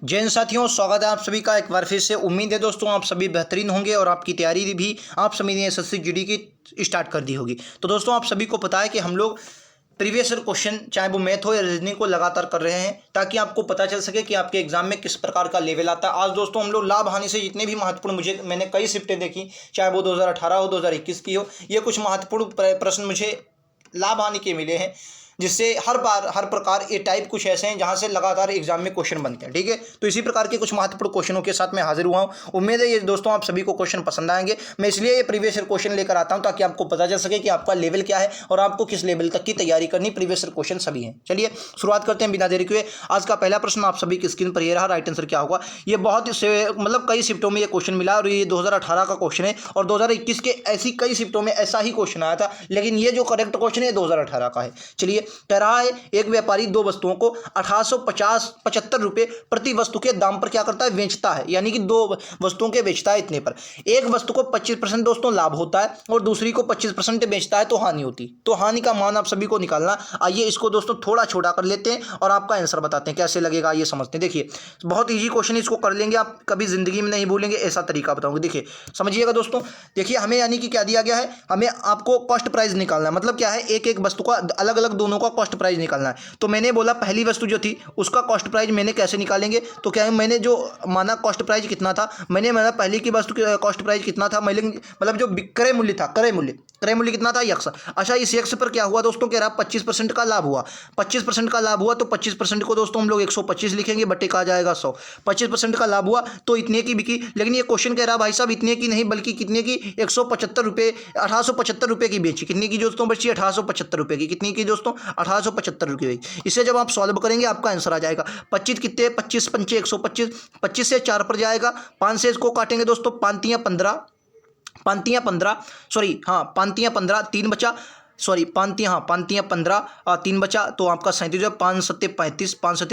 जैन साथियों, स्वागत है आप सभी का एक बार फिर से। उम्मीद है दोस्तों आप सभी बेहतरीन होंगे और आपकी तैयारी भी आप सभी ने एसएससी जीडी की स्टार्ट कर दी होगी। तो दोस्तों आप सभी को पता है कि हम लोग प्रीवियस ईयर क्वेश्चन चाहे वो मैथ हो या रीजनिंग को लगातार कर रहे हैं ताकि आपको पता चल सके कि आपके एग्जाम में किस प्रकार का लेवल आता है। आज दोस्तों हम लोग लाभ हानि से जितने भी महत्वपूर्ण मैंने कई शिफ्टें देखी, चाहे वो 2018 हो 2021 की हो, ये कुछ महत्वपूर्ण प्रश्न मुझे लाभ हानि के मिले हैं, जिससे हर बार हर प्रकार ये टाइप कुछ ऐसे हैं जहां से लगातार एग्जाम में क्वेश्चन बनते हैं। ठीक है, तो इसी प्रकार के कुछ महत्वपूर्ण क्वेश्चनों के साथ मैं हाजिर हुआ हूं। उम्मीद है ये दोस्तों आप सभी को क्वेश्चन पसंद आएंगे। मैं इसलिए ये प्रीवियस ईयर क्वेश्चन लेकर आता हूं ताकि आपको पता चल सके कि आपका लेवल क्या है और आपको किस लेवल तक की तैयारी करनी। प्रीवियस ईयर क्वेश्चन सभी हैं। चलिए शुरुआत करते हैं बिना देरी के। आज का पहला प्रश्न आप सभी की स्क्रीन पर ये रहा। राइट आंसर क्या होगा? ये बहुत मतलब कई शिफ्टों में ये क्वेश्चन मिला और ये 2018 का क्वेश्चन है और 2021 के ऐसी कई शिफ्टों में ऐसा ही क्वेश्चन आया था, लेकिन ये जो करेक्ट क्वेश्चन है 2018 का है। चलिए, कह रहा है एक व्यापारी दो वस्तुओं को 1875 रुपए प्रति वस्तु के दाम पर क्या करता है? बेचता है। यानी कि दो वस्तुओं के बेचता है इतने पर। एक वस्तु को 25% दोस्तों लाभ होता है और दूसरी को 25% बेचता है तो हानि होती। तो हानि का मान आप सभी को निकालना। आइए इसको दोस्तों थोड़ा छोटा कर लेते हैं और आपका आंसर बताते हैं कैसे लगेगा, ये समझते हैं। देखिए बहुत ईजी क्वेश्चन, इसको कर लेंगे आप, कभी जिंदगी में नहीं भूलेंगे, ऐसा तरीका बताऊंगा। देखिए समझिएगा दोस्तों। देखिए हमें यानी कि क्या दिया गया है, हमें आपको कॉस्ट प्राइस निकालना है। मतलब क्या है, एक एक वस्तु का अलग अलग दोनों का कॉस्ट प्राइस निकालना है। तो मैंने बोला पहली वस्तु जो थी उसका कॉस्ट प्राइस मैंने कैसे निकालेंगे, तो क्या है, मैंने जो माना कॉस्ट प्राइस कितना था, मैंने माना पहली की वस्तु की कॉस्ट प्राइस कितना था, मतलब जो क्रय मूल्य था, क्रय मूल्य कितना था? यक्स। अच्छा, इस यक्स पर क्या हुआ दोस्तों? कह रहा 25% का लाभ हुआ। 25% का लाभ हुआ तो 25% को दोस्तों हम लोग 125 लिखेंगे, बटे का आ जाएगा 100। 25% का लाभ हुआ तो इतने की बिकी। लेकिन ये क्वेश्चन कह रहा भाई साहब इतने की नहीं बल्कि कितने की? 175 रुपये, 1875 रुपये की बेची। कितने की दोस्तों बची? 1875 रुपये की। कितनी की दोस्तों? 1875 रुपये की। इसे जब आप सॉल्व करेंगे आपका आंसर आ जाएगा 25 कितने? 25 पंचे 125। 25 से 4 पर जाएगा, 5 से इसको काटेंगे दोस्तों, 5 15, 3 बचा, सॉरी 15, 3 बचा तो आपका 37 जो है, 5 सत्ते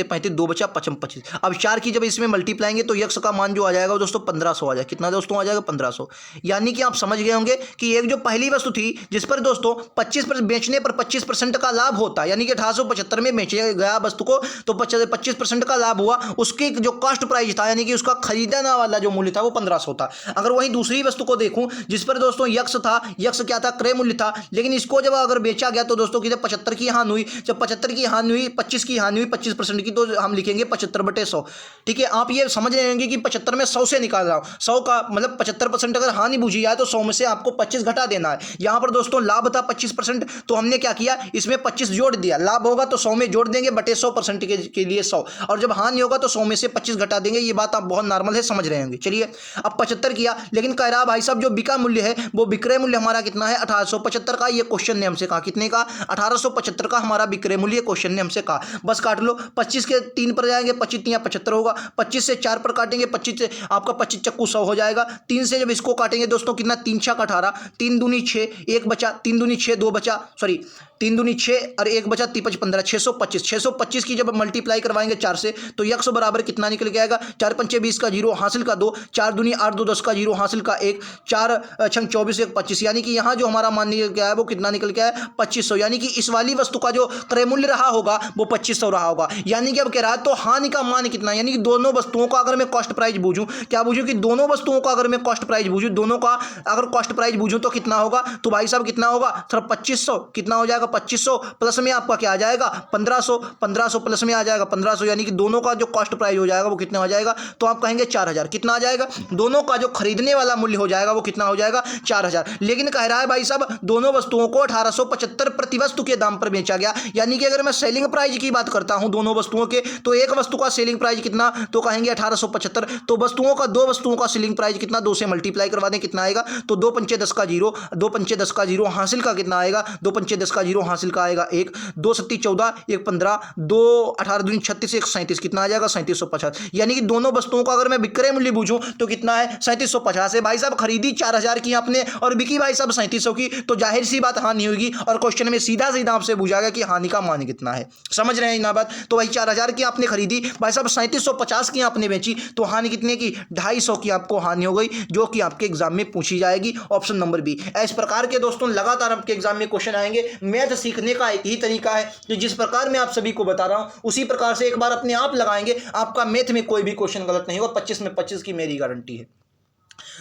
35, 2 बचा 25। अब 4 की जब इसमें मल्टीप्लाएंगे तो यक्स का मान जो आ जाएगा दोस्तों 1500 आ जाएगा। कितना दोस्तों आ जाएगा? 1500। यानी कि आप समझ गए होंगे कि एक जो पहली वस्तु थी जिस पर दोस्तों 25% बेचने पर 25% का लाभ होता है, यानी कि 1875 में बेचे गया वस्तु को तो 25% का लाभ हुआ, उसकी जो कॉस्ट प्राइस था यानी कि उसका खरीदना वाला जो मूल्य था वो 1500 था। अगर वहीं दूसरी वस्तु को देखूं जिस पर दोस्तों यक्स था, यक्स क्या था? क्रय मूल्य था, लेकिन इसको जब अगर बेचा गया तो दोस्तों कितने? 75 की हानि हुई। जब 75 की हानि हुई, 25 की हानि हुई 25% की, तो हम लिखेंगे 75/100। ठीक है, आप ये समझ रहे होंगे कि 75 में 100 से निकाल रहा हूं। 100 का मतलब 75% अगर हानि बुझी जाए तो 100 में से आपको 25 घटा देना है। यहां पर दोस्तों लाभ था 25%, तो हमने क्या किया, इसमें 25 जोड़ दिया। लाभ होगा तो 100 में जोड़ देंगे, बटे 100% के लिए 100, और जब हानि होगा तो 100 में से 25 घटा देंगे। ये बात आप बहुत नॉर्मल है, समझ रहे होंगे। चलिए अब 75 किया, लेकिन कह रहा भाई साहब जो बिका मूल्य है वो विक्रय मूल्य हमारा कितना है? 1875 का। ये क्वेश्चन ने हमसे कहा कितने का? 1875 का हमारा विक्रय मूल्य क्वेश्चन ने हमसे कहा। बस काट लो, 25 के 3 पर जाएंगे, 25 या 75 होगा। 25 से 4 पर काटेंगे, 25 से आपका 25 चक्कू 100 हो जाएगा। 3 से जब इसको काटेंगे दोस्तों कितना? 3 छक 18, 3 दूनी 6, 1 बचा, 3 दूनी 6, 2 बचा, सॉरी 3 दूनी 6 और 1 बचा, 5 15, 625। 625 की जब मल्टीप्लाई करवाएंगे 4 से तो यक्स बराबर कितना निकल के आएगा? 4 पंचे 20 का 0 हासिल का 2, 4 दूनी 8, 2 10 का 0 हासिल का 1, 4 छंग 24, 1 25। यानी कि यहाँ जो हमारा मान निकल के आया वो कितना निकल के आया? 2500। यानी कि इस वाली वस्तु का जो क्रय मूल्य रहा होगा वो 2500 रहा होगा। यानी कि अब कह रहा है तो हानि का मान कितना? यानी कि दोनों वस्तुओं का अगर मैं कॉस्ट प्राइस बूझूं, क्या बूझूं कि दोनों वस्तुओं का अगर मैं कॉस्ट प्राइस बूझूं, दोनों का अगर कॉस्ट प्राइस बूझूं तो कितना होगा? तो भाई साहब कितना होगा? सर 2500। कितना हो जाएगा? 2500 प्लस में आपका क्या आ जाएगा? 1500। 1500 प्लस में आ जाएगा 1500, यानी कि दोनों का जो कॉस्ट प्राइस हो जाएगा वो कितना हो जाएगा? तो आप कहेंगे 4000। कितना आ जाएगा? दोनों का जो खरीदने वाला मूल्य हो जाएगा वो कितना हो जाएगा? 4000। लेकिन कह रहा है भाई साहब दोनों वस्तुओं को 1875 प्रति वस्तु के दाम पर बेचा गया। यानी कि अगर मैं सेलिंग प्राइस की बात करता हूं दोनों वस्तुओं के, तो एक वस्तु का सेलिंग प्राइस कितना? तो कहेंगे 1875। तो वस्तुओं का, दो वस्तुओं का सेलिंग प्राइस कितना? 2 से मल्टीप्लाई करवा दें, कितना आएगा? तो 2 पंचे 10 का 0, 2 पंचे 10 का 0 हासिल का कितना आएगा? 2 पंचे 10 का 0 हासिल का आएगा 1, 2 सत्ती 14, 1 15, 2 18 दूनी 36, 1 37। कितना आ जाएगा? 3750। यानी कि दोनों वस्तुओं का अगर मैं विक्रय मूल्य बूझूं तो कितना है? 3750 है। भाई साहब खरीदी 4000 की आपने और बिकी भाई साहब 3700 की, तो जाहिर सी बात हानि होगी और क्वेश्चन में सीधा सीधा आपसे पूछा गया कि हानि का मान कितना है। समझ रहे हैं ना बात। तो भाई 4000 की आपने खरीदी, भाई साहब 3750 की आपने बेची, तो हानि कितने की 250 की आपको हानि हो गई, जो कि आपके एग्जाम में पूछी जाएगी। Option number B. इस प्रकार के दोस्तों लगातार आपके एग्जाम में क्वेश्चन आएंगे। मैथ सीखने का एक ही तरीका है कि जिस प्रकार मैं आप सभी को बता रहा हूं उसी प्रकार से एक बार अपने आप लगाएंगे, आपका मैथ में कोई भी क्वेश्चन गलत नहीं होगा। 25 में 25 की मेरी गारंटी है।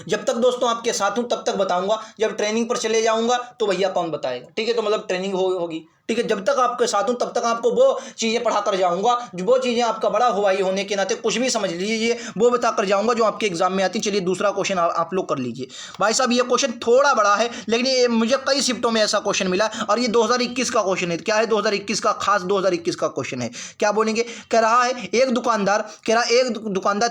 जब तक दोस्तों आपके साथ हूं तब तक बताऊंगा, जब ट्रेनिंग पर चले जाऊंगा तो भैया कौन बताएगा। ठीक है, तो मतलब ट्रेनिंग होगी। ठीक है, जब तक आपके साथ हूं तब तक आपको वो चीज़ें पढ़ा कर जाऊंगा, जो वो चीज़ें आपका बड़ा हवाई होने के नाते कुछ भी समझ लीजिए वो बता कर जाऊंगा जो आपके एग्जाम में आती। चलिए दूसरा क्वेश्चन आप लोग कर लीजिए। भाई साहब ये क्वेश्चन थोड़ा बड़ा है, लेकिन ये मुझे कई शिफ्टों में ऐसा क्वेश्चन मिला और ये 2021 का क्वेश्चन है। क्या है 2021 का, खास 2021 का क्वेश्चन है। क्या बोलेंगे, कह रहा है एक दुकानदार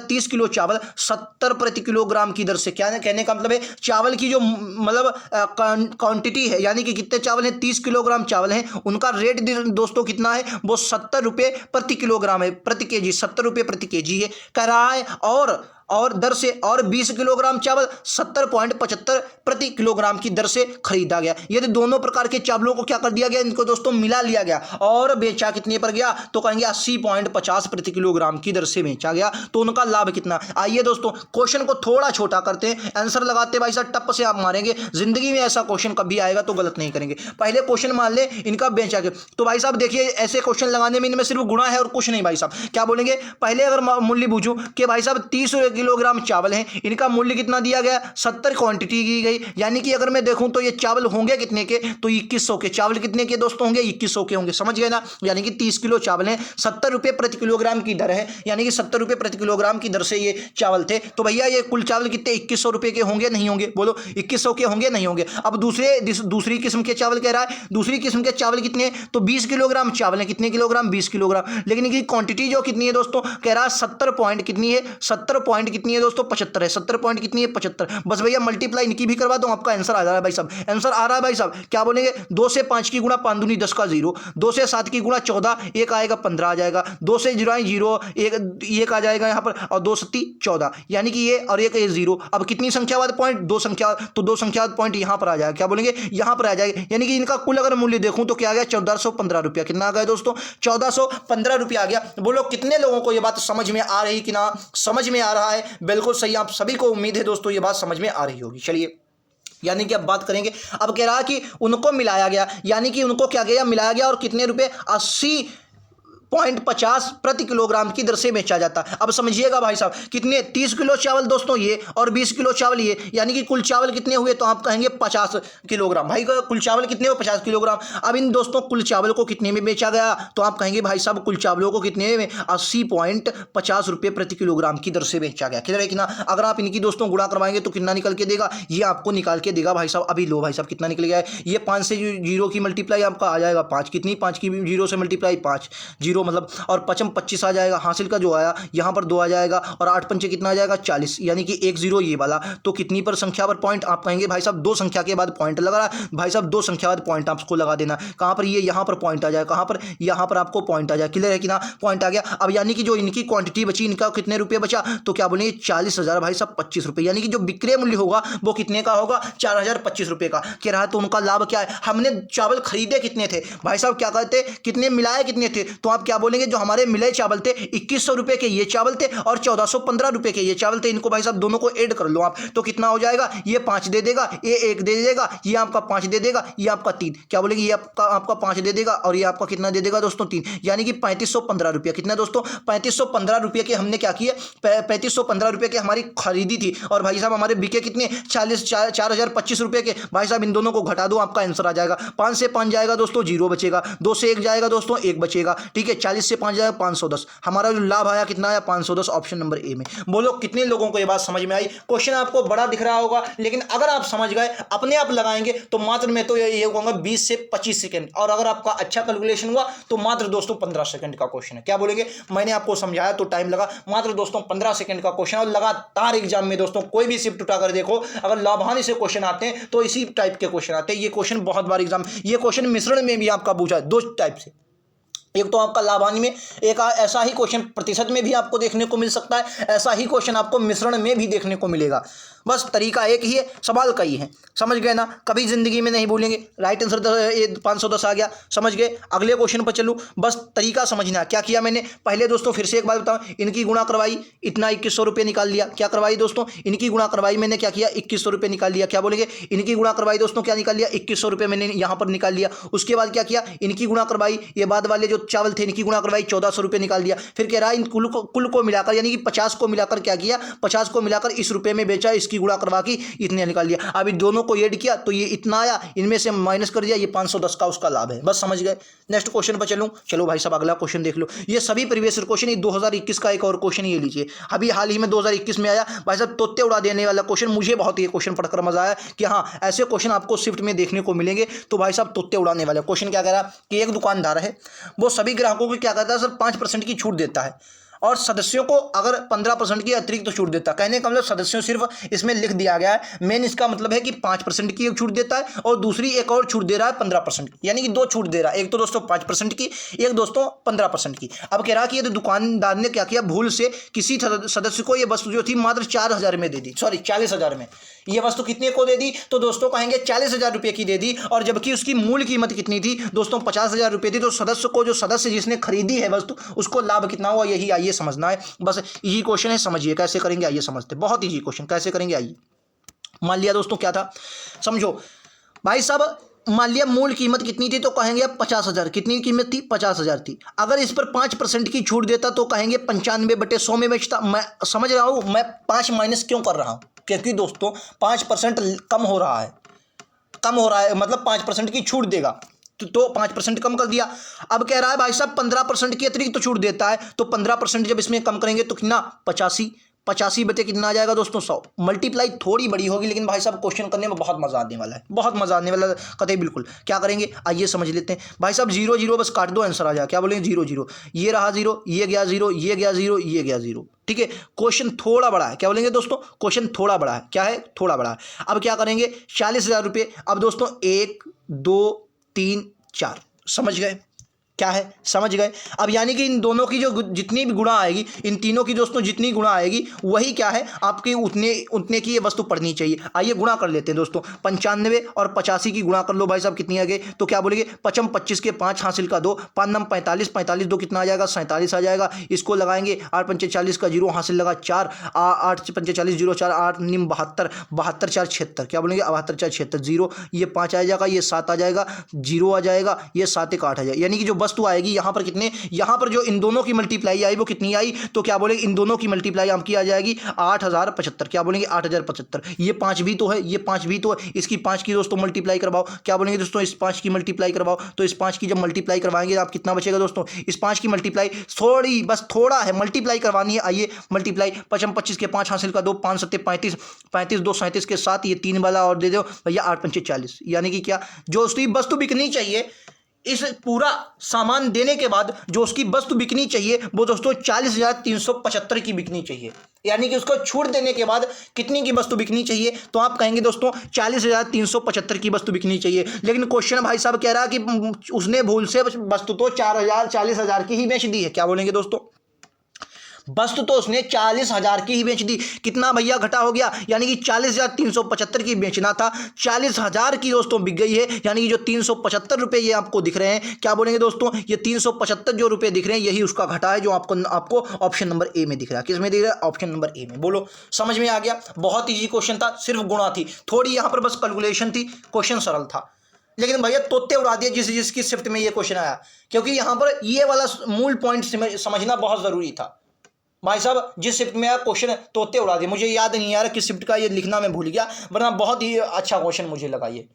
30 किलो चावल 70 प्रति किलोग्राम की दर से, क्या कहने का मतलब है चावल की जो मतलब क्वांटिटी है, यानी कि कितने चावल हैं, 30 किलोग्राम चावल हैं, उनका रेट दोस्तों कितना है, वो 70 रुपये प्रति किलोग्राम है, प्रति केजी 70 रुपये प्रति केजी है। कह रहा है और दर से और 20 किलोग्राम चावल 70.75 प्रति किलोग्राम की दर से खरीदा गया। यदि दोनों प्रकार के चावलों को क्या कर दिया गया, इनको दोस्तों मिला लिया गया और बेचा कितने पर गया, तो कहेंगे 80.50 प्रति किलोग्राम की दर से बेचा गया, तो उनका लाभ कितना। आइए दोस्तों क्वेश्चन को थोड़ा छोटा करते हैं, आंसर लगाते भाई साहब टप से आप मारेंगे। जिंदगी में ऐसा क्वेश्चन कभी आएगा तो गलत नहीं करेंगे। पहले क्वेश्चन मान ले इनका बेचा गया, तो भाई साहब देखिए ऐसे क्वेश्चन लगाने में इनमें सिर्फ गुणा है और कुछ नहीं। भाई साहब क्या बोलेंगे, पहले अगर मूल्य पूछूं कि भाई साहब 30 किलोग्राम चावल हैं, इनका मूल्य कितना दिया गया, 70 क्वांटिटी की गई, यानी कि अगर मैं देखूं तो ये चावल होंगे कितने के, तो 2100 के। चावल कितने के दोस्तों होंगे, 2100 के होंगे। समझ गए ना, यानी कि 30 किलो चावल हैं, 70 रुपये प्रति किलोग्राम की दर है, यानी कि 70 रुपये प्रति किलोग्राम की दर से ये चावल थे। तो भैया ये कुल चावल कितने 2100 रुपये के होंगे नहीं होंगे, बोलो 2100 के होंगे नहीं होंगे। अब दूसरी किस्म के चावल कह रहा है, दूसरी किस्म के चावल कितने, तो 20 किलोग्राम चावल है, कितने किलोग्राम 20 किलोग्राम, लेकिन इनकी क्वांटिटी जो कितनी है दोस्तों, कह रहा है 70 पॉइंट कितनी है, 70 पॉइंट कितनी है दोस्तों 75 है, 70 पॉइंट कितनी है 75। बस भैया मल्टीप्लाई इनकी भी करवा दो, आपका आंसर आ रहा है भाई साहब, आंसर आ रहा है भाई साहब। क्या बोलेंगे, 2 से 5 की गुणा 5 दूनी 10 का 0, 2 से 7 की गुणा 14, एक आएगा 15 आ जाएगा, 2 से 0 एक आ जाएगा यहाँ पर, और 2 7 14, यानी कि ये और एक 0। अब कितनी संख्या वाले पॉइंट, 2 संख्या, तो 2 संख्या पॉइंट यहाँ पर आ जाएगा। क्या बोलेंगे, यहाँ पर आ जाएगा, यानी कि इनका कुल अगर मूल्य देखूं तो क्या आ गया 1415 रुपया। कितना आ गया दोस्तों, 1415 रुपया आ गया। बोलो कितने लोगों को ये बात समझ में आ रही कि ना, समझ में आ रहा है, बिल्कुल सही, आप सभी को उम्मीद है दोस्तों ये बात समझ में आ रही होगी। चलिए यानी कि अब बात करेंगे, अब कह रहा कि उनको मिलाया गया, यानी कि उनको क्या गया, मिलाया गया और कितने रुपए 80.50 प्रति किलोग्राम की दर से बेचा जाता है। अब समझिएगा भाई साहब कितने, 30 किलो चावल दोस्तों ये और 20 किलो चावल ये, यानी कि कुल चावल कितने हुए, तो आप कहेंगे 50 किलोग्राम। भाई कुल चावल कितने हुए 50 किलोग्राम। अब इन दोस्तों कुल चावल को कितने में बेचा गया, तो आप कहेंगे भाई साहब कुल चावलों को कितने में, 80.50 रुपये प्रति किलोग्राम की दर से बेचा गया। कितना है कितना, अगर आप इनकी दोस्तों गुणा करवाएंगे तो कितना निकल के देगा, ये आपको निकाल के देगा भाई साहब। अभी लो भाई साहब कितना निकल गया है, ये 5 से 0 की मल्टीप्लाई आपका आ जाएगा 5, कितनी 5 की 0 से मल्टीप्लाई 5 0 मतलब, और 55 25 आ जाएगा, हासिल का जो आया यहाँ पर 2 आ जाएगा, और 8 पंचे कितना आ जाएगा 40, यानी कि 1 0 ये वाला। तो कितनी पर संख्या पर पॉइंट, आप कहेंगे भाई साहब 2 संख्या के बाद पॉइंट लगा रहा है, भाई साहब 2 संख्या बाद पॉइंट आपको लगा देना। कहाँ पर, ये यहाँ पर पॉइंट आ जाएगा, कहाँ पर, यहाँ पर आपको पॉइंट आ जाएगा। क्लियर है कि ना, पॉइंट आ गया। अब यानी कि जो इनकी क्वांटिटी बची, इनका कितने रुपये बचा, तो क्या बोलेंगे 40,000 भाई साहब 25 रुपये, यानी कि जो विक्रय मूल्य होगा वो कितने का होगा, 4025 रुपये का। कह रहा है तो उनका लाभ क्या है, हमने चावल खरीदे कितने थे, भाई साहब क्या कहते, कितने मिलाए कितने थे, तो आप क्या बोलेंगे जो हमारे मिले चावल थे 2100 रुपए के ये चावल थे और 1415 रुपए के ये चावल थे, इनको भाई साहब दोनों को ऐड कर लो आप, तो कितना हो जाएगा, ये 5 दे देगा, ये 1 दे देगा, ये आपका 5 दे देगा, ये आपका 3, क्या बोलेंगे ये आपका 5 दे देगा और ये आपका कितना दे देगा दोस्तों 3, यानी कि 3515 रुपया। कितना दोस्तों 3515 रुपये के हमने क्या किया, 3515 रुपये के हमारी खरीदी थी, और भाई साहब हमारे बिके कितने 4025 रुपये के। भाई साहब इन दोनों को घटा दो, आपका आंसर आ जाएगा, 5 से 5 जाएगा दोस्तों 0 बचेगा, 2 से 1 जाएगा दोस्तों 1 बचेगा, ठीक है, 40 से 5 जाएगा 510। हमारा जो लाभ आया कितना आया 510, ऑप्शन नंबर ए में। बोलो कितने लोगों को ये बात समझ में आई। क्वेश्चन आपको बड़ा दिख रहा होगा, लेकिन अगर आप समझ गए, अपने आप लगाएंगे तो मात्र मैं तो ये कहूंगा 20 से 25 सेकंड, और अगर आपका अच्छा कैलकुलेशन हुआ तो मात्र दोस्तों 15 सेकंड का क्वेश्चन है। क्या बोलेंगे, मैंने आपको समझाया तो टाइम लगा, मात्र दोस्तों 15 सेकंड का क्वेश्चन, और लगातार एग्जाम में दोस्तों कोई भी शिफ्ट उठाकर देखो, अगर लाभान्वित से क्वेश्चन आते हैं तो इसी टाइप के क्वेश्चन आते हैं। ये क्वेश्चन बहुत बार एग्जाम, ये क्वेश्चन मिश्रण में भी आपका पूछा है 2 टाइप से, एक तो आपका लाभांश में एक ऐसा ही क्वेश्चन प्रतिशत में भी आपको देखने को मिल सकता है, ऐसा ही क्वेश्चन आपको मिश्रण में भी देखने को मिलेगा। बस तरीका एक ही है, सवाल कई है। समझ गए ना, कभी जिंदगी में नहीं भूलेंगे। राइट आंसर ये 510 आ गया, समझ गए। अगले क्वेश्चन पर चलूँ, बस तरीका समझना। क्या किया मैंने पहले दोस्तों, फिर से एक बार बताऊँ, इनकी गुणा करवाई, इतना 2100 रुपये निकाल लिया। क्या करवाई दोस्तों, इनकी गुणा करवाई मैंने, क्या किया 2100 रुपये निकाल लिया। क्या बोलेंगे, इनकी गुणा करवाई दोस्तों, क्या निकाल लिया 2100 रुपये मैंने यहाँ पर निकाल लिया। उसके बाद क्या किया, इनकी गुणा करवाई, ये बाद वाले जो चावल थे इनकी गुणा करवाई, 1400 रुपये निकाल दिया। फिर कह रहा है इन कुल को मिलाकर, यानी कि 50 को मिलाकर क्या किया, 50 को मिलाकर इस रुपये में बेचा, इसकी गुणा करवा के इतने निकाल लिया। अब इन दोनों को ऐड किया तो ये इतना आया, इनमें से माइनस कर दिया, ये 510 का उसका लाभ है। बस समझ गए। नेक्स्ट क्वेश्चन पर चलूँ। चलो भाई साहब अगला क्वेश्चन देख लो। ये सभी प्रीवियस क्वेश्चन, ये 2021 का एक और क्वेश्चन ये लीजिए, अभी हाल ही में 2021 में आया भाई साहब, तोते उड़ा देने वाला क्वेश्चन। मुझे बहुत ये क्वेश्चन पढ़कर मजा आया कि हाँ ऐसे क्वेश्चन आपको शिफ्ट में देखने को मिलेंगे। तो भाई साहब तोते उड़ाने वाला क्वेश्चन क्या कह रहा है कि एक दुकानदार है, वो सभी ग्राहकों को क्या करता है सर, 5% की छूट देता है और सदस्यों को अगर 15% की अतिरिक्त तो छूट देता है। कहने का मतलब सदस्यों सिर्फ इसमें लिख दिया गया है, मेन इसका मतलब है कि 5% की एक छूट देता है और दूसरी एक और छूट दे रहा है 15% की, यानी कि दो छूट दे रहा है। एक तो दोस्तों 5% की, एक दोस्तों 15% की। अब कह रहा कि ये तो दुकानदार ने क्या किया, भूल से किसी सदस्य को ये वस्तु जो थी मात्र 4000 में दे दी, सॉरी 40000 में। ये वस्तु कितने को दे दी, तो दोस्तों कहेंगे 40000 रुपये की दे दी, और जबकि उसकी मूल कीमत कितनी थी दोस्तों, 50000 रुपये थी। तो सदस्य को, जो सदस्य जिसने खरीदी है वस्तु, उसको लाभ कितना हुआ, यही आइए समझना है। बस इजी क्वेश्चन है, समझिए कैसे करेंगे, आइए समझते। बहुत इजी क्वेश्चन, कैसे करेंगे आइए। मान लिया दोस्तों क्या था, समझो भाई साहब, मान लिया मूल कीमत कितनी थी, तो कहेंगे अब 50,000। कितनी कीमत थी, 50,000 थी। अगर इस पर 5% की छूट देता तो कहेंगे 95/100 में बेचता। मैं समझ रहा हूं, मैं 5 माइनस क्यों कर रहा हूं, क्योंकि दोस्तों 5% कम हो रहा है, मतलब 5% की छूट देगा तो 5% कम कर दिया। अब कह रहा है भाई साहब 15% की अतिरिक्त तो छूट देता है, तो 15% जब इसमें कम करेंगे तो कितना, 85 बटे कितना आ जाएगा दोस्तों, 100। मल्टीप्लाई थोड़ी बड़ी होगी, लेकिन भाई साहब क्वेश्चन करने में बहुत मजा आने वाला है, बहुत मजा आने वाला है कतई बिल्कुल। क्या करेंगे आइए समझ लेते हैं। भाई साहब 0 0 बस काट दो, आंसर आ जाए। क्या बोलेंगे, 0 0, ये रहा 0, ये गया 0, ये गया 0, ये गया 0। ठीक है, क्वेश्चन थोड़ा बड़ा है। क्या बोलेंगे दोस्तों, क्वेश्चन थोड़ा बड़ा है। क्या है, थोड़ा बड़ा है। अब क्या करेंगे, 40,000 रुपये। अब दोस्तों 1 2 3 4, समझ गए क्या है, समझ गए। अब यानी कि इन दोनों की जो जितनी भी गुणा आएगी, इन तीनों की दोस्तों जितनी गुणा आएगी, वही क्या है आपकी उतने की ये वस्तु पढ़नी चाहिए। आइए गुणा कर लेते हैं दोस्तों, 95 और 85 की गुणा कर लो भाई साहब, कितनी आ गई, तो क्या बोलेंगे, 55 25 के 5 हासिल का 2, 5 9 45, 45 2 कितना आ जाएगा, 47 आ जाएगा। इसको लगाएंगे 8 5 40 का 0 हासिल लगा 4, 8 5 40 0 4 8 9 72, 72 4 76। क्या बोलेंगे, 72 4 76 0, ये 5 आ जाएगा, ये 7 आ जाएगा, 0 आ जाएगा, ये 7 1 8 आ जाएगा। यानी कि जो वस्तु आएगी यहाँ पर कितने, यहाँ पर जो इन दोनों की मल्टीप्लाई आई वो कितनी आई, तो क्या बोलेंगे, इन दोनों की मल्टीप्लाई आपकी आ जाएगी 8075। क्या बोलेंगे, 8075। ये 5 भी तो है, ये 5 भी तो है, इसकी 5 की दोस्तों मल्टीप्लाई करवाओ। क्या बोलेंगे दोस्तों, इस 5 की मल्टीप्लाई करवाओ। तो इस 5 की जब मल्टीप्लाई करवाएंगे आप कितना बचेगा दोस्तों, इस 5 की मल्टीप्लाई थोड़ी, बस थोड़ा है, मल्टीप्लाई करवानी है। आइए मल्टीप्लाई, 55 25 के 5 हासिल का 2, 5 7 35, 35 2 37 के 7, ये 3 वाला और दे दो भैया, 8 5 40। यानी कि क्या, जो उसकी वस्तु बिकनी चाहिए, इस पूरा सामान देने के बाद जो उसकी वस्तु बिकनी चाहिए वो दोस्तों 40,375 की बिकनी चाहिए। यानी कि उसको छूट देने के बाद कितनी की वस्तु बिकनी चाहिए, तो आप कहेंगे दोस्तों 40,375 की वस्तु बिकनी चाहिए। लेकिन क्वेश्चन भाई साहब कह रहा है कि उसने भूल से वस्तु तो 40,000 की ही बेच दी है। क्या बोलेंगे दोस्तों, वस्तु तो उसने 40,000 की ही बेच दी। कितना भैया घटा हो गया, यानी कि 40,375 की बेचना था, 40,000 की दोस्तों बिक गई है। यानी कि जो 375 रुपये ये आपको दिख रहे हैं, क्या बोलेंगे दोस्तों, ये 375 जो रुपये दिख रहे हैं यही उसका घटा है, जो आपको ऑप्शन नंबर ए में दिख रहा है। किस में दिख रहा है, ऑप्शन नंबर ए में। बोलो समझ में आ गया। बहुत ईजी क्वेश्चन था, सिर्फ गुणा थी, थोड़ी यहाँ पर बस कैलकुलेशन थी, क्वेश्चन सरल था। लेकिन भैया तोते उड़ा दिए जिसकी शिफ्ट में ये क्वेश्चन आया, क्योंकि यहाँ पर ये वाला मूल पॉइंट समझना बहुत जरूरी था। भाई साहब जिस शिफ्ट में क्वेश्चन तोते उड़ा दिए, मुझे याद नहीं आ रहा किस शिफ्ट का, ये लिखना मैं भूल गया, वरना बहुत ही अच्छा क्वेश्चन मुझे लगा ये।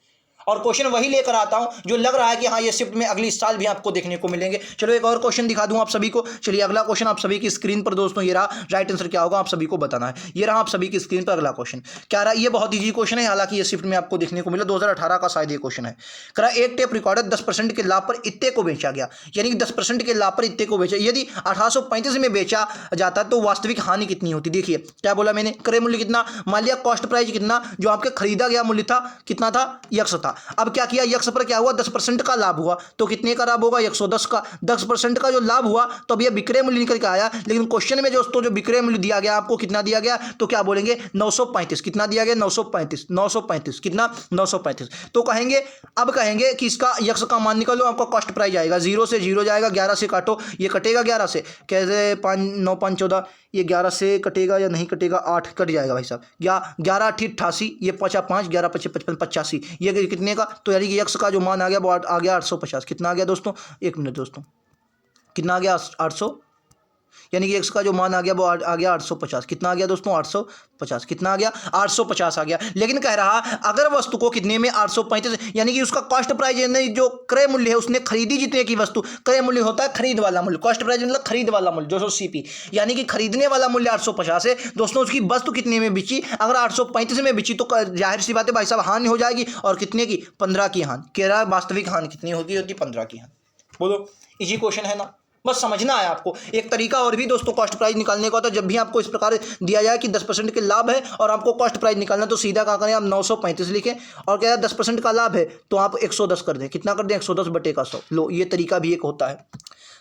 और क्वेश्चन वही लेकर आता हूं जो लग रहा है कि हाँ ये शिफ्ट में अगली साल भी आपको देखने को मिलेंगे। चलो एक और क्वेश्चन दिखा दूं आप सभी को। चलिए अगला क्वेश्चन आप सभी की स्क्रीन पर दोस्तों ये रहा, राइट आंसर क्या होगा आप सभी को बताना है। ये रहा आप सभी की स्क्रीन पर अगला क्वेश्चन। क्या रहा, ये बहुत ईजी क्वेश्चन है, हालांकि ये शिफ्ट में आपको देखने को मिला, 2018 का शायद ये क्वेश्चन है। कह रहा एक टेप रिकॉर्डर 10% के लाभ पर इतने को बेचा गया, यानी कि 10% के लाभ पर इतने को बेचा। यदि 1835 में बेचा जाता तो वास्तविक हानि कितनी होती। देखिए क्या बोला मैंने, क्रय मूल्य कितना, मान लिया कॉस्ट प्राइस कितना, जो आपके खरीदा गया मूल्य था कितना था, यक्स था, था। अब क्या किया, यक्स पर क्या हुआ, 10% का लाभ हुआ, तो कितने का लाभ होगा, 110 का। 10% का जो लाभ हुआ तो अब ये विक्रय मूल्य निकल के आया, लेकिन क्वेश्चन में दोस्तों जो विक्रय मूल्य दिया गया आपको कितना दिया गया, तो क्या बोलेंगे 935। कितना दिया गया, 935 कितना, 935। तो कहेंगे, अब कहेंगे कि इसका यक्स का मान निकालो, आपका कॉस्ट प्राइस आएगा, 0 से 0 जाएगा, 11 से काटो, ये कटेगा 11 से, कैसे 5 9 5 14, ये 11 से कटेगा या नहीं कटेगा, 8 कट जाएगा भाई साहब, 11 8 88, ये 5 11 5 55 85, ये कितने का, तो यानी कि यक्स का जो मान आ गया वो आ गया 850। कितना आ गया दोस्तों, एक मिनट दोस्तों, कितना आ गया, 800, यानी कि एक्स का जो मान आ गया वो आ गया 850। कितना आ गया दोस्तों, 850। कितना आ गया, 850 आ गया। लेकिन कह रहा अगर वस्तु को कितने में, 835, यानी कि उसका कॉस्ट प्राइस यानी जो क्रय मूल्य है उसने खरीदी जितने की वस्तु, क्रय मूल्य होता है खरीद वाला मूल्य, कॉस्ट प्राइस मतलब खरीद वाला मूल्य, जो सीपी, यानी कि खरीदने वाला मूल्य 850 है दोस्तों, उसकी वस्तु कितने में बिची, अगर 835 में बिची तो जाहिर सी बात है भाई साहब हानि हो जाएगी, और कितने की, 15 की हानि। कह रहा वास्तविक हानि कितनी होती 15 की हानि। बोलो, इजी क्वेश्चन है ना, बस समझना है आपको। एक तरीका और भी दोस्तों कॉस्ट प्राइस निकालने का होता है, जब भी आपको इस प्रकार दिया जाए कि 10% के लाभ है और आपको कॉस्ट प्राइस निकालना, तो सीधा क्या करें आप, 935 लिखें, और क्या है 10% का लाभ है तो आप 110 कर दें। कितना कर दें, 110 बटे का 100। लो, ये तरीका भी एक होता है।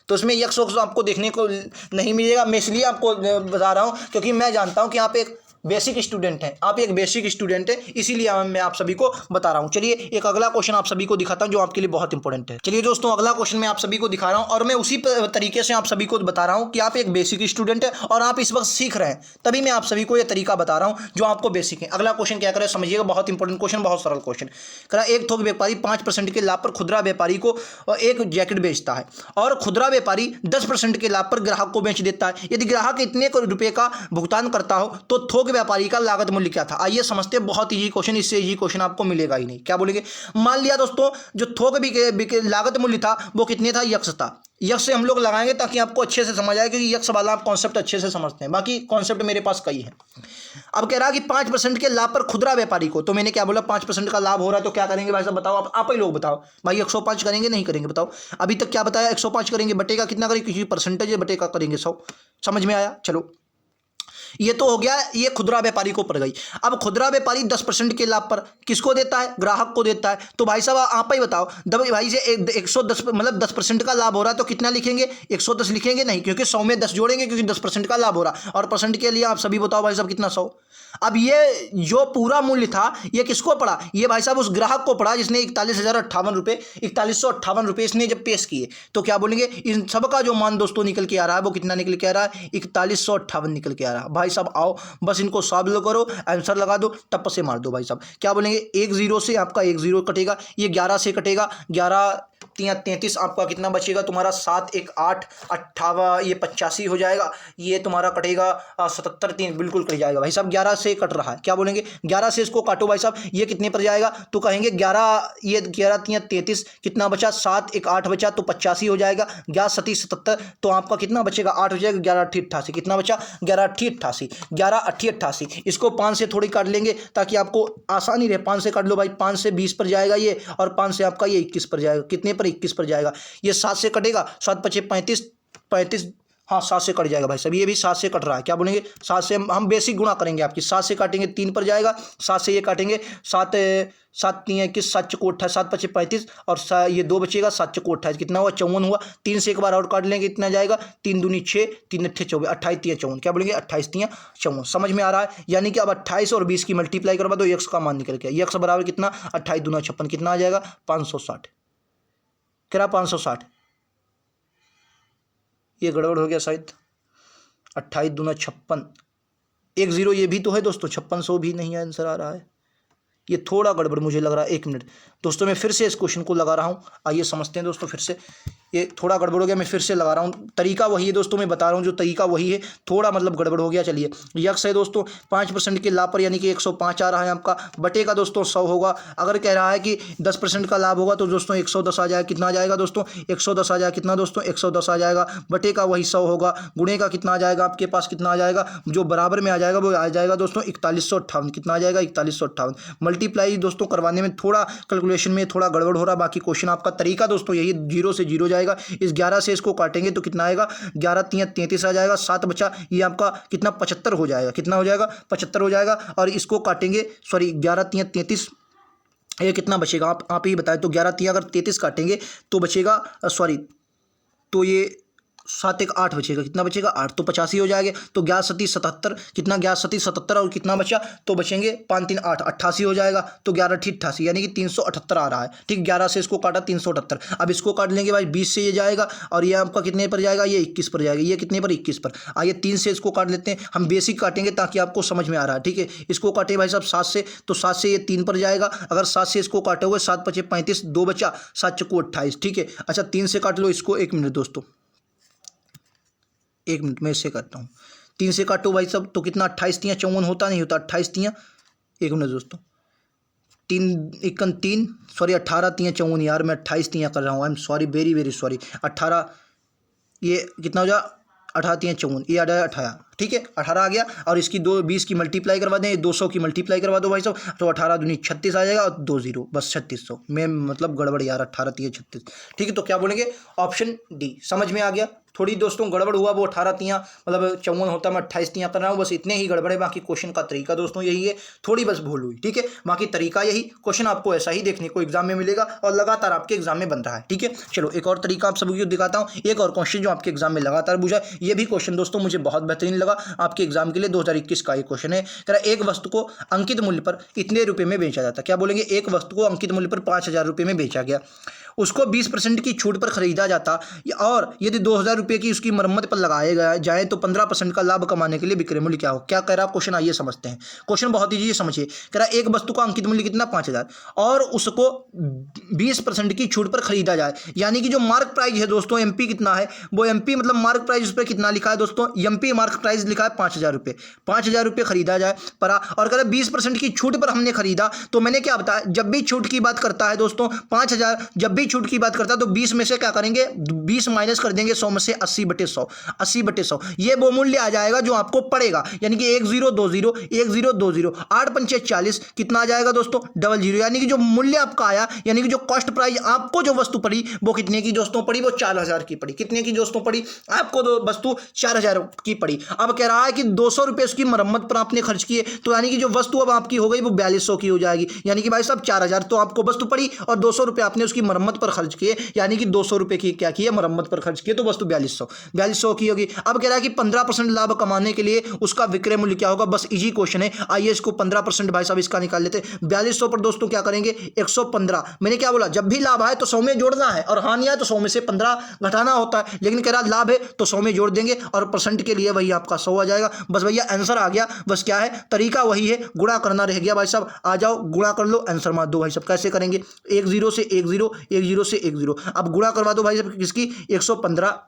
तो इसमें यक्स वक्स आपको देखने को नहीं मिलेगा, मैं इसलिए आपको बता रहा हूँ क्योंकि मैं जानता हूँ कि आप एक बेसिक स्टूडेंट हैं, आप एक बेसिक स्टूडेंट हैं, इसीलिए मैं आप सभी को बता रहा हूं। चलिए एक अगला क्वेश्चन आप सभी को दिखाता हूं जो आपके लिए बहुत इंपॉर्टेंट है। चलिए दोस्तों, अगला क्वेश्चन मैं आप सभी को दिखा रहा हूं, और मैं उसी तरीके से आप सभी को बता रहा हूं कि आप एक बेसिक स्टूडेंट है और आप इस वक्त सीख रहे हैं, तभी मैं आप सभी को यह तरीका बता रहा हूं जो आपको बेसिक है। अगला क्वेश्चन क्या करें समझिएगा, बहुत इंपॉर्टेंट क्वेश्चन, बहुत सरल क्वेश्चन। करा, एक थोक व्यापारी 5% के लाभ पर खुदरा व्यापारी को एक जैकेट बेचता है, और खुदरा व्यापारी 10% के लाभ पर ग्राहक को बेच देता है। यदि ग्राहक इतने रुपए का भुगतान करता हो तो थोक व्यापारी का लागत मूल्य क्या था। आइए समझते हैं, बहुत इजी क्वेश्चन, इससे इजी क्वेश्चन आपको मिलेगा ही नहीं। क्या बोलेंगे, मान लिया दोस्तों जो थोक लागत मूल्य था वो कितने था, यक्स था। यक्स से हम लोग लगाएंगे ताकि आपको अच्छे से समझ आए, क्योंकि यक्स वाला आप कॉन्सेप्ट अच्छे से समझते हैं, बाकी कॉन्सेप्ट मेरे पास कई है। अब कह रहा है कि 5% के लाभ पर खुदरा व्यापारी को, तो मैंने क्या बोला, 5% का लाभ हो रहा है तो क्या करेंगे भाई साहब, बताओ आप ही लोग बताओ भाई, 105 करेंगे नहीं करेंगे, बताओ। अभी तक क्या बताया, 105 करेंगे, बटेगा कितना करेंगे, किसी परसेंटेज बटेगा करेंगे 100। समझ में आया, चलो ये तो हो गया, ये खुदरा व्यापारी को पड़ गई। अब खुदरा व्यापारी 10% के लाभ पर किसको देता है, ग्राहक को देता है। तो भाई साहब आप ही बताओ, भाई से 110 मतलब 10% का लाभ हो रहा है तो कितना लिखेंगे, 110 लिखेंगे नहीं, क्योंकि 100 में 10 जोड़ेंगे, क्योंकि 10% का लाभ हो रहा, और परसेंट के लिए आप सभी बताओ भाई साहब कितना, 100। अब ये जो पूरा मूल्य था ये किसको पड़ा, ये भाई साहब उस ग्राहक को पड़ा जिसने 41,058 रुपये 4158 रुपये इसने जब पेश किए। तो क्या बोलेंगे, इन सब का जो मान दोस्तों निकल के आ रहा है वो कितना निकल के आ रहा है, 4158 निकल के आ रहा है। भाई साहब आओ, बस इनको सॉल्व करो, आंसर लगा दो, टप से मार दो भाई साहब। क्या बोलेंगे, 1 0 से आपका 1 0 कटेगा, ये 11 से कटेगा, 11 3 33, आपका कितना बचेगा तुम्हारा, 7 1 8 58, ये 85 हो जाएगा, ये तुम्हारा कटेगा 77 3, बिल्कुल कट जाएगा भाई साहब, 11 से कट रहा है। क्या बोलेंगे, 11 से इसको काटो भाई साहब, ये कितने पर जाएगा, तो कहेंगे 11, ये 11 3 33, कितना बचा, 7 1 8 बचा, तो 85 हो जाएगा, 11 7 77, तो आपका कितना बचेगा, 8 हो जाएगा, 11 8 88, कितना बचा, 11 8 88, 11 8 88। इसको 5 से थोड़ी काट लेंगे ताकि आपको आसानी रहे, 5 से काट लो भाई, 5 से 20 पर जाएगा ये, और 5 से आपका ये 21 पर जाएगा, कितने पर, 21 पर जाएगा। ये 7 से कटेगा, 7 5 35 35, हाँ 7 से कट जाएगा भाई साहब, ये भी 7 से कट रहा है। क्या बोलेंगे, 7 से हम बेसिक गुणा करेंगे आपकी, 7 से काटेंगे 3 पर जाएगा, 7 से ये काटेंगे, 7 7 3 21, 7 चौको 28, 7 5 35, और ये 2 बचेगा, 7 चौको 28, कितना हुआ, 54 हुआ। 3 से एक बार और काट लेंगे, कितना जाएगा, 3 दूनी 6, 3 अट्ठे 24, 28 3 54, क्या बोलेंगे, 28 3 54। समझ में आ रहा है, यानी कि अब 28 और 20 की मल्टीप्लाई करवा दो, यक्स का मान निकल के, यक्स बराबर कितना, 28 दूना 56, कितना आ जाएगा, 560, क्या 560, ये गड़बड़ हो गया शायद, 28 दूना 56, 1 0 ये भी तो है दोस्तों, 5600 भी नहीं आंसर आ रहा है, ये थोड़ा गड़बड़ मुझे लग रहा है। 1 मिनट दोस्तों, मैं फिर से इस क्वेश्चन को लगा रहा हूँ, आइए समझते हैं दोस्तों। फिर से ये थोड़ा गड़बड़ हो गया, मैं फिर से लगा रहा हूँ, तरीका वही है दोस्तों, मैं बता रहा हूँ जो तरीका वही है, थोड़ा मतलब गड़बड़ हो गया। चलिए, यक्स है दोस्तों 5% के लाभ पर, यानी कि 105 आ रहा है आपका, बटे का दोस्तों 100 होगा। अगर कह रहा है कि 10% का लाभ होगा तो दोस्तों 110 आ जाएगा, कितना आ जाएगा दोस्तों, 110 आ जाएगा, कितना दोस्तों, 110 आ जाएगा, बटे का वही 100 होगा, गुणे का कितना आ जाएगा आपके पास, कितना आ जाएगा, जो बराबर में आ जाएगा वो आ जाएगा दोस्तों 4158, कितना आ जाएगा, 4158। मल्टीप्लाई दोस्तों करवाने में थोड़ा कैलकुलेशन में थोड़ा गड़बड़ हो रहा, बाकी क्वेश्चन आपका तरीका दोस्तों यही, 0 से 0 जाएगा, इस 11 से इसको काटेंगे तो कितना आएगा, 11 3 33 आ जाएगा, 7 बचा, ये आपका कितना 75 हो जाएगा, कितना हो जाएगा, 75 हो जाएगा। और इसको काटेंगे, सॉरी 11 3 33, ये कितना बचेगा आप ही बताएं। तो 11 तिया अगर 33 काटेंगे तो बचेगा सॉरी, तो ये 7 एक 8 बचेगा, कितना बचेगा 8, तो 85 हो जाएगा। तो 11 सती 77, कितना 11 सती 77 और कितना बचा, तो बचेंगे 5 3 8 88 हो जाएगा। तो 11 ठीक 88 यानी कि 378 आ रहा है। ठीक, 11 से इसको काटा 378। अब इसको काट लेंगे भाई, 20 से ये जाएगा और ये आपका कितने पर जाएगा, ये 21 पर जाएगा। ये कितने पर, 21 पर। आइए 3 से इसको काट लेते हैं, हम बेसिक काटेंगे ताकि आपको समझ में आ रहा है। ठीक है, इसको काटे भाई साहब 7 से, तो 7 से ये 3 पर जाएगा। अगर 7 से इसको काटे हुए 7 5 35, 2 बचा, 7 चक्कू 28। ठीक है, अच्छा 3 से काट लो इसको, 1 मिनट दोस्तों, 1 मिनट मैं इससे करता हूँ। 3 से काटो भाई सब, तो कितना 28 तियाँ 54 होता नहीं होता, 28 तियाँ, 1 मिनट दोस्तों, 3 1 3 सॉरी 18 तियाँ 54 यार, मैं 28 तियाँ कर रहा हूँ, I am sorry, very very sorry. 18 ये कितना हो जा, 18 तियाँ 54, ये आ जाएगा 18। ठीक है, 18 आ गया और इसकी 20 की मल्टीप्लाई करवा दें, 200 की मल्टीप्लाई करवा दो भाई साहब, तो 18 दूनी 36 आ जाएगा और 2 0 बस 3600 में, मतलब गड़बड़ यार, 18 तियाँ 36। ठीक है, तो क्या बोलेंगे, ऑप्शन डी। समझ में आ गया, थोड़ी दोस्तों गड़बड़ हुआ, वो 18 तियाँ मतलब 54 होता, मैं 28 तियाँ कर रहा हूँ, बस इतने ही गड़बड़ है। बाकी क्वेश्चन का तरीका दोस्तों यही है, थोड़ी बस भूल हुई। ठीक है, बाकी तरीका यही, क्वेश्चन आपको ऐसा ही देखने को एग्जाम में मिलेगा और लगातार आपके एग्जाम में बन रहा है। ठीक है, चलो एक और तरीका आप सभी को दिखाता हूँ, एक और क्वेश्चन जो आपके एग्जाम में लगातार पूछा है। ये भी क्वेश्चन दोस्तों मुझे बहुत बेहतरीन लगा आपके एग्जाम के लिए, 2021 का ये क्वेश्चन है। कह रहा एक वस्तु को अंकित मूल्य पर इतने रुपए में बेचा जाता। क्या बोलेंगे, एक वस्तु को अंकित मूल्य पर 5000 रुपये में बेचा गया, उसको 20% की छूट पर खरीदा जाता और यदि 2000 रुपये की उसकी मरम्मत पर लगाए जाए तो 15% का लाभ कमाने के लिए विक्रय मूल्य क्या हो। क्या कह रहा क्वेश्चन, आइए समझते हैं। क्वेश्चन बहुत ईजी है, समझिए। कह रहा एक वस्तु का अंकित मूल्य कितना 5000 और उसको 20% की छूट पर खरीदा जाए, यानी कि जो मार्क प्राइस है दोस्तों, एमपी कितना है, वो एमपी मतलब मार्क प्राइस उस पर कितना लिखा है दोस्तों, एमपी मार्क प्राइस लिखा है 5000 रुपये, 5000 रुपये खरीदा जाए पर, और कह रहा 20% की छूट पर हमने खरीदा। तो मैंने क्या बताया, जब भी छूट की बात करता है दोस्तों 5000, जब भी छूट की बात करता है तो 20 में से क्या करेंगे, 20 माइनस कर देंगे 100 में से, 80/100, 80/100 ये वो मूल्य आ जाएगा जो आपको पड़ेगा, यानी कि 1020 1020 8 पंचे 40, कितना आ जाएगा दोस्तों 00, यानी कि जो मूल्य आपका आया, यानी कि जो कॉस्ट प्राइस आपको जो वस्तु पड़ी वो कितने की दोस्तों पड़ी, वो 4000 की पड़ी। कितने की दोस्तों पड़ी आपको, दो वस्तु 4000 की पड़ी। अब कह रहा है कि 200 रुपये उसकी मरम्मत पर आपने खर्च किए, तो यानी कि जो वस्तु अब आपकी हो गई वो 4200 की हो जाएगी, यानी कि भाई साहब 4000 तो आपको वस्तु पड़ी और 200 रुपये आपने उसकी मरम्मत पर खर्च किए, यानी कि 200 रुपये की क्या किए, मरम्मत पर खर्च किए, तो वस्तु 4200 की होगी। अब कह रहा है कि 15% लाभ कमाने के लिए उसका विक्रय मूल्य क्या होगा, बस इजी क्वेश्चन है। आइए इसको 15% भाई साहब इसका निकाल लेते हैं। 4200 पर दोस्तों क्या करेंगे, 115, मैंने क्या बोला, जब भी लाभ आए तो 100 में जोड़ना है और हानि आए तो 100 में से 15 घटाना होता है, लेकिन कह रहा लाभ है तो 100 में जोड़ देंगे और परसेंट के लिए वही आपका 100 आ जाएगा। बस भैया आंसर आ गया, बस क्या है तरीका वही है, गुणा करना रह गया भाई साहब। आ जाओ गुणा कर लो, आंसर मार दो भाई साहब। कैसे करेंगे, 10 से 10, 10 से 10, अब गुणा करवा दो भाई साहब किसकी, 115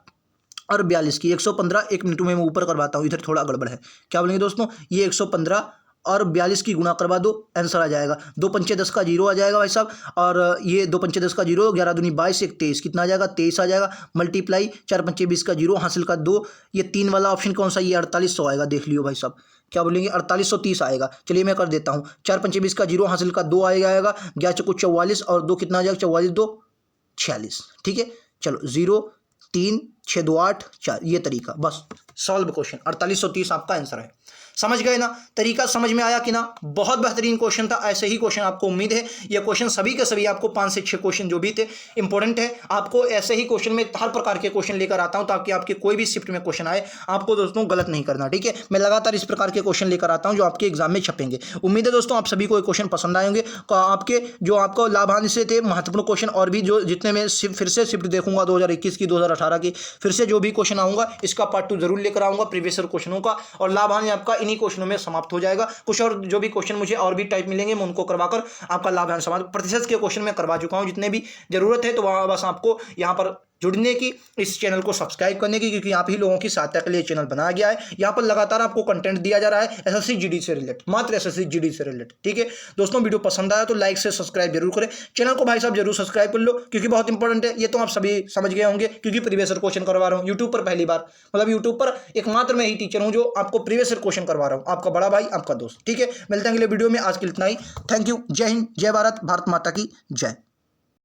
और 42 की। 115 1 मिनट में मैं ऊपर करवाता हूँ, इधर थोड़ा गड़बड़ है। क्या बोलेंगे दोस्तों, ये 115 और 42 की गुणा करवा दो, आंसर आ जाएगा 2 पंचे 10 का 0 आ जाएगा भाई साहब, और ये 2 पंचे 10 का 0, 11 दूनी 22, 1 23, कितना आ जाएगा 23 आ जाएगा, मल्टीप्लाई 4 पंचे 20 का 0, हासिल का 2, ये 3 वाला ऑप्शन कौन सा, ये 4800 आएगा, देख लियो भाई साहब। क्या बोलेंगे, 4830 आएगा। चलिए मैं कर देता हूँ, 4 पंचे 20 का 0, हासिल का 2 आएगा, 11 चौको 44 और 2 कितना आ जाएगा, 44 2 46। ठीक है, चलो 0 3 6 2 8 4, ये तरीका, बस सॉल्व क्वेश्चन। 4830 आपका आंसर है। समझ गए ना, तरीका समझ में आया कि ना, बहुत बेहतरीन क्वेश्चन था। ऐसे ही क्वेश्चन आपको उम्मीद है, ये क्वेश्चन सभी के सभी आपको 5 से 6 क्वेश्चन जो भी थे इंपॉर्टेंट है, आपको ऐसे ही क्वेश्चन में हर प्रकार के क्वेश्चन लेकर आता हूं, ताकि आपके कोई भी शिफ्ट में क्वेश्चन आए आपको दोस्तों गलत नहीं करना। ठीक है, मैं लगातार इस प्रकार के क्वेश्चन लेकर आता हूं जो आपके एग्जाम में छपेंगे। उम्मीद है दोस्तों आप सभी को क्वेश्चन पसंद आएंगे, आपके जो आपको लाभांश से थे महत्वपूर्ण क्वेश्चन, और भी जो जितने में फिर से शिफ्ट देखूंगा 2021 की 2018 की, फिर से जो भी क्वेश्चन आऊंगा इसका पार्ट 2 जरूर लेकर आऊंगा प्रीवियस ईयर क्वेश्चनों का, और लाभांश आपका इन्हीं क्वेश्चनों में समाप्त हो जाएगा। कुछ और जो भी क्वेश्चन मुझे और भी टाइप मिलेंगे मैं उनको करवाकर आपका लाभांश समाप्त, प्रतिशत के क्वेश्चन मैं करवा चुका हूं जितने भी जरूरत है, तो वहां बस आपको यहां पर जुड़ने की, इस चैनल को सब्सक्राइब करने की, क्योंकि आप ही लोगों की सहायता के लिए चैनल बनाया गया है। यहाँ पर लगातार आपको कंटेंट दिया जा रहा है एसएससी जीडी से रिलेटेड, मात्र एसएससी जीडी से रिलेटेड। ठीक है दोस्तों, वीडियो पसंद आया तो लाइक से सब्सक्राइब जरूर करें, चैनल को भाई साहब जरूर सब्सक्राइब कर लो, क्योंकि बहुत इंपॉर्टेंट है। ये तो आप सभी समझ गए होंगे, क्योंकि प्रीवियस ईयर क्वेश्चन करवा रहा हूँ यूट्यूब पर पहली बार, मतलब यूट्यूब पर एकमात्र मैं ही टीचर हूँ जो आपको प्रीवियस ईयर क्वेश्चन करवा रहा हूँ, आपका बड़ा भाई, आपका दोस्त। ठीक है, मिलते हैं अगले वीडियो में, आज के लिए इतना ही। थैंक यू, जय हिंद, जय भारत, भारत माता की जय।